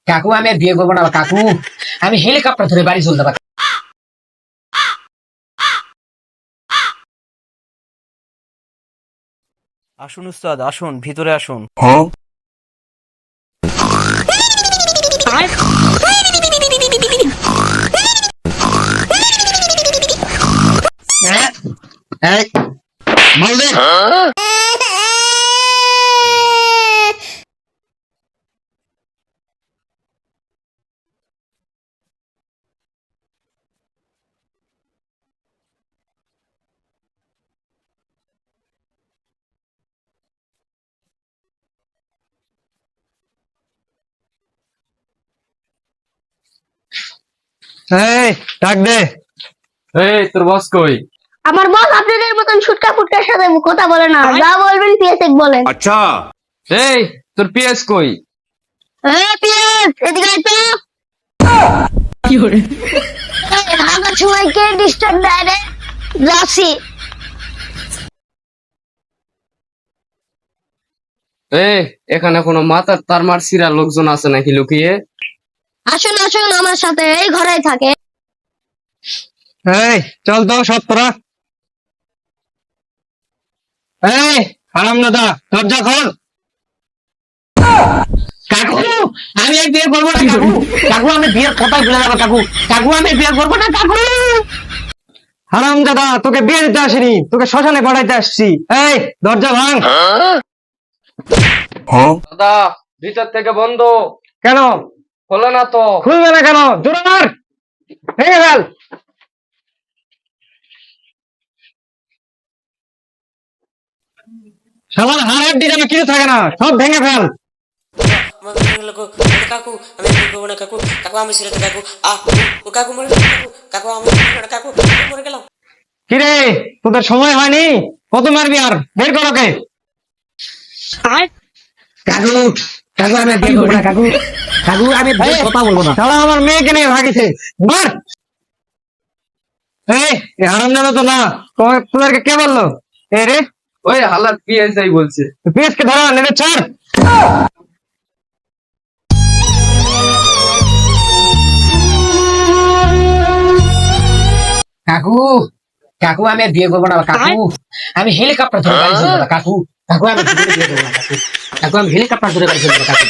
কাকু আমি আর বিয়ে করবো না কাকু, আমি হেলিকপ্টার ধরে বাড়ি চলে যাবো। আসুন উস্তাদ, আসুন ভিতরে আসুন। এই, বল দে। এই ডাক দে। এই তোর বস কই? আমার বস আপনাদের মতন ছুটকা ফুটকার সাথে কথা বলে না, যা বলবেন পিএসএক বলেন। আচ্ছা। এই তোর পিএস কই? পিএস এদিকে আয় তো। কি করে হাগার সময় কে ডিস্টার্ব দেয় রে? যাচ্ছি। এই এখানে কোনো মাথার তার মারছিরা লোকজন আছে নাকি লুকিয়ে? আসুন আসুন আমার সাথে, এই ঘরেই থাকে। এই চল তো সব তোরা। এই হারাম দাদা, দরজা খোল। কাকু আমি আর বিয়ে করবো না কাকু, কাকু আমি বিয়ের কথা ভুলে যাবো কাকু, কাকু আমি বিয়ে করবো না কাকু। হারাম দাদা, তোকে বিয়ে দিতে আসিনি, তোকে শ্মশানে পাঠাইতে আসছি। এই দরজা ভাঙ। দাদা ভিতর থেকে বন্ধ, কেন খোলো না তো। খুলবে না কেন? জোরে মার, ভেঙে ফেল। সবার হাড়ের যেন কিছু থাকে না, সব ভেঙে ফেল। কাকু আমি করবো না কাকু, কাকু আমি ছেড়ে কাকু, ও কাকু মরে গেল, কাকু আমি কাকু মরে গেলাম। কিরে তোদের সময় হয়নি? কত মারবি আর? বের কর ওকে। কাকু কাকু আমি আর বিয়ে করবো না কাকু, কাকু আমি বিয়ের কথা বলবো না। শালা আমার মেয়েকে নিয়ে ভাগিছে, মার। এই হারাম দাদা তো না, তোদেরকে কে বললো? এ রে, ওই হালার পিএস যাই বলছে। পিএসকে ধরা নেবে ছাড়। কাকু কাকু আমি আর বিয়ে করবো না কাকু, আমি হেলিকপ্টার ধরে বাড়ি চলে যাবো কাকু, কাকু আমি বিয়ে করবো না কাকু, কাকু আমি হেলিকপ্টার ধরে বাড়ি চলে যাবো কাকু।